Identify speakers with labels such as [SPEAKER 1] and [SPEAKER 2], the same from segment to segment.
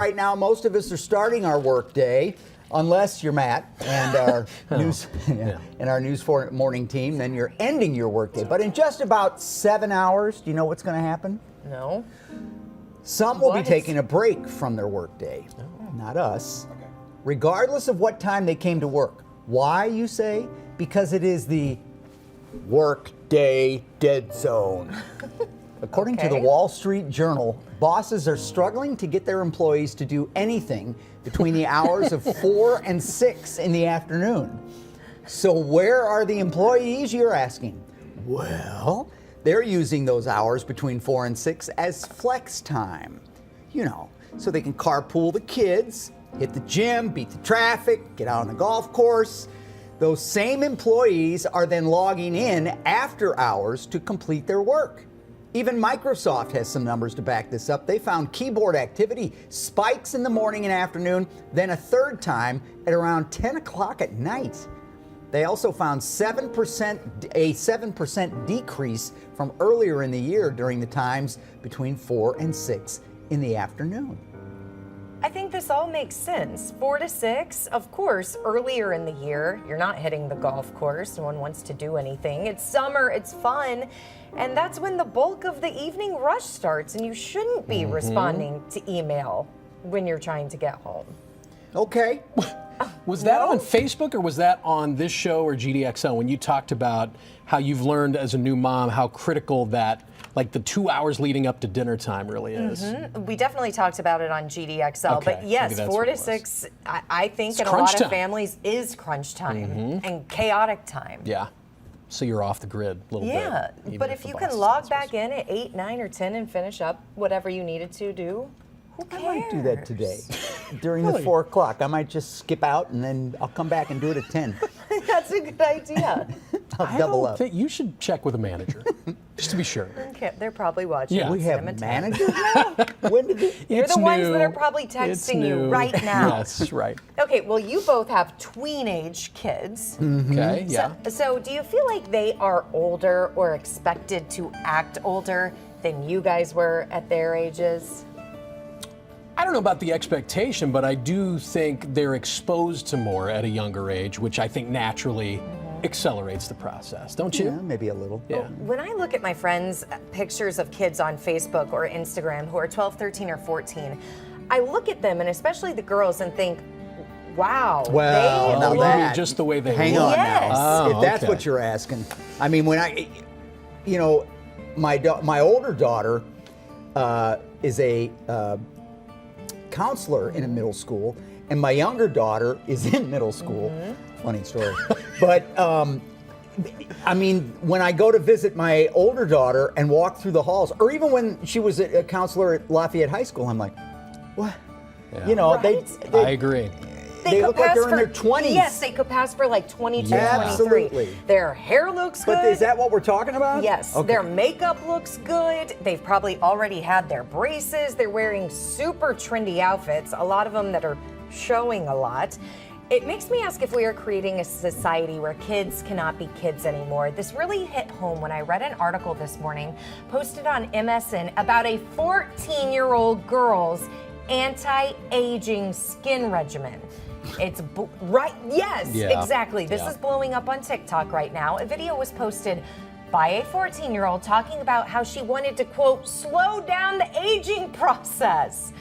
[SPEAKER 1] Right now, most of us are starting our workday, unless you're Matt and our News 4 morning team. Then you're ending your workday. But in just about 7 hours, do you know what's going to happen?
[SPEAKER 2] No.
[SPEAKER 1] Some will be taking a break from their workday. Not us. Okay. Regardless of what time they came to work. Why, you say? Because it is the workday dead zone. According to the Wall Street Journal, bosses are struggling to get their employees to do anything between the hours of 4 and 6 in the afternoon. So where are the employees, you're asking? Well, they're using those hours between 4 and 6 as flex time. You know, so they can carpool the kids, hit the gym, beat the traffic, get out on the golf course. Those same employees are then logging in after hours to complete their work. Even Microsoft has some numbers to back this up. They found keyboard activity spikes in the morning and afternoon, then a third time at around 10 o'clock at night. They also found a 7% decrease from earlier in the year during the times between 4 and 6 in the afternoon.
[SPEAKER 2] I think this all makes sense. 4 to 6, of course, earlier in the year, you're not hitting the golf course. No one wants to do anything. It's summer, it's fun. And that's when the bulk of the evening rush starts, and you shouldn't be responding to email when you're trying to get home.
[SPEAKER 1] Okay.
[SPEAKER 3] Was that on Facebook or was that on this show or GDXL when you talked about how you've learned as a new mom how critical that, like the 2 hours leading up to dinner time really is?
[SPEAKER 2] We definitely talked about it on GDXL,
[SPEAKER 3] Okay,
[SPEAKER 2] but yes,
[SPEAKER 3] maybe that's
[SPEAKER 2] 4
[SPEAKER 3] what
[SPEAKER 2] to
[SPEAKER 3] it was.
[SPEAKER 2] 6, I think
[SPEAKER 3] It's
[SPEAKER 2] in a
[SPEAKER 3] crunch
[SPEAKER 2] lot of
[SPEAKER 3] time.
[SPEAKER 2] families is crunch time and chaotic time.
[SPEAKER 3] Yeah. So you're off the grid a little bit.
[SPEAKER 2] Yeah,
[SPEAKER 3] even
[SPEAKER 2] but
[SPEAKER 3] if
[SPEAKER 2] if
[SPEAKER 3] the
[SPEAKER 2] you
[SPEAKER 3] boss
[SPEAKER 2] can
[SPEAKER 3] is
[SPEAKER 2] log
[SPEAKER 3] not
[SPEAKER 2] back
[SPEAKER 3] supposed
[SPEAKER 2] in at 8, 9, or 10 and finish up whatever you needed to do, who
[SPEAKER 1] I
[SPEAKER 2] cares?
[SPEAKER 1] might do that today. During the 4 o'clock. I might just skip out and then I'll come back and do it at 10.
[SPEAKER 2] That's a good idea.
[SPEAKER 1] I'll double up.
[SPEAKER 3] You should check with a manager, just to be sure.
[SPEAKER 2] Okay, they're probably watching.
[SPEAKER 3] Yeah.
[SPEAKER 1] We
[SPEAKER 2] Send
[SPEAKER 1] have
[SPEAKER 2] them a text.
[SPEAKER 1] managers now? When did it?
[SPEAKER 2] They're
[SPEAKER 3] It's
[SPEAKER 2] the ones
[SPEAKER 3] new.
[SPEAKER 2] that are probably
[SPEAKER 3] It's
[SPEAKER 2] texting you
[SPEAKER 3] new.
[SPEAKER 2] right now.
[SPEAKER 3] Yes, right.
[SPEAKER 2] Okay, well, you both have tween-age kids.
[SPEAKER 3] Okay, yeah.
[SPEAKER 2] So do you feel like they are older or expected to act older than you guys were at their ages?
[SPEAKER 3] I don't know about the expectation, but I do think they're exposed to more at a younger age, which I think naturally accelerates the process, don't you?
[SPEAKER 1] Yeah, maybe a little.
[SPEAKER 3] Yeah.
[SPEAKER 2] When I look at my friends' pictures of kids on Facebook or Instagram who are 12, 13, or 14, I look at them, and especially the girls, and think, wow,
[SPEAKER 1] Well,
[SPEAKER 2] they
[SPEAKER 1] now
[SPEAKER 2] look
[SPEAKER 1] that-
[SPEAKER 3] Just the way they
[SPEAKER 1] Hang
[SPEAKER 3] look.
[SPEAKER 1] on
[SPEAKER 2] Yes.
[SPEAKER 1] now.
[SPEAKER 3] Oh,
[SPEAKER 1] If that's
[SPEAKER 3] okay.
[SPEAKER 1] what you're asking. I mean, when my older daughter is a counselor in a middle school, and my younger daughter is in middle school. Funny story. But I mean, when I go to visit my older daughter and walk through the halls, or even when she was a counselor at Lafayette High School, I'm like, what?
[SPEAKER 3] Yeah.
[SPEAKER 1] You know,
[SPEAKER 2] Right?
[SPEAKER 3] I agree.
[SPEAKER 2] They
[SPEAKER 1] They
[SPEAKER 2] could
[SPEAKER 1] look like
[SPEAKER 2] pass
[SPEAKER 1] they're in
[SPEAKER 2] for-
[SPEAKER 1] their 20s.
[SPEAKER 2] Yes, they could pass for like 22,
[SPEAKER 3] Yeah.
[SPEAKER 2] 23.
[SPEAKER 1] Absolutely.
[SPEAKER 2] Their hair looks good.
[SPEAKER 1] But is that what we're talking about?
[SPEAKER 2] Yes,
[SPEAKER 1] Okay.
[SPEAKER 2] their makeup looks good. They've probably already had their braces. They're wearing super trendy outfits, a lot of them that are showing a lot. It makes me ask if we are creating a society where kids cannot be kids anymore. This really hit home when I read an article this morning posted on MSN about a 14-year-old girl's anti-aging skin regimen. It's right, yes,
[SPEAKER 3] Yeah.
[SPEAKER 2] exactly. This
[SPEAKER 3] Yeah.
[SPEAKER 2] is blowing up on TikTok right now. A video was posted by a 14-year-old talking about how she wanted to, quote, slow down the aging process.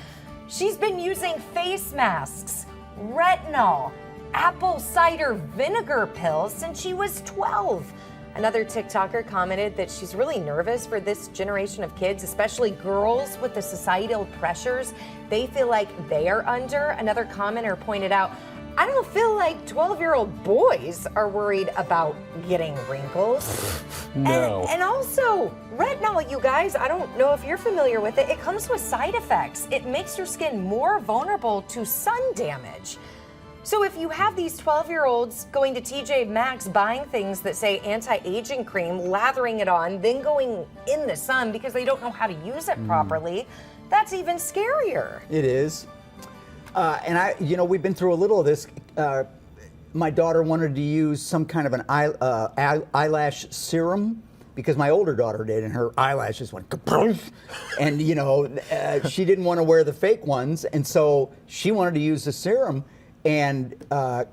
[SPEAKER 2] She's been using face masks, retinol, apple cider vinegar pills since she was 12. Another TikToker commented that she's really nervous for this generation of kids, especially girls with the societal pressures they feel like they are under. Another commenter pointed out, I don't feel like 12-year-old boys are worried about getting wrinkles.
[SPEAKER 3] No.
[SPEAKER 2] And also, retinol, you guys, I don't know if you're familiar with it. It comes with side effects. It makes your skin more vulnerable to sun damage. So if you have these 12-year-olds going to TJ Maxx buying things that say anti-aging cream, lathering it on, then going in the sun because they don't know how to use it properly, that's even scarier.
[SPEAKER 1] It is. And we've been through a little of this. My daughter wanted to use some kind of an eyelash serum because my older daughter did, and her eyelashes went kapoof. And she didn't want to wear the fake ones, and so she wanted to use the serum. And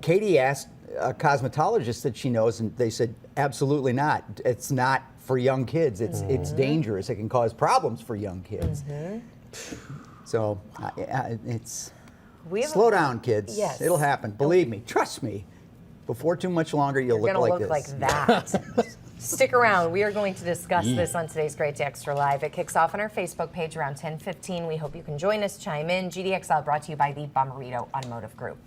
[SPEAKER 1] Katie asked a cosmetologist that she knows, and they said absolutely not. It's not for young kids. It's dangerous. It can cause problems for young kids. So it's slow down, kids.
[SPEAKER 2] Yes.
[SPEAKER 1] It'll happen. Believe me. Trust me. Before too much longer, you'll look like this.
[SPEAKER 2] Like that. Stick around. We are going to discuss this on today's Great Day Extra Live. It kicks off on our Facebook page around 10:15. We hope you can join us, chime in. GDXL brought to you by the Bommarito Automotive Group.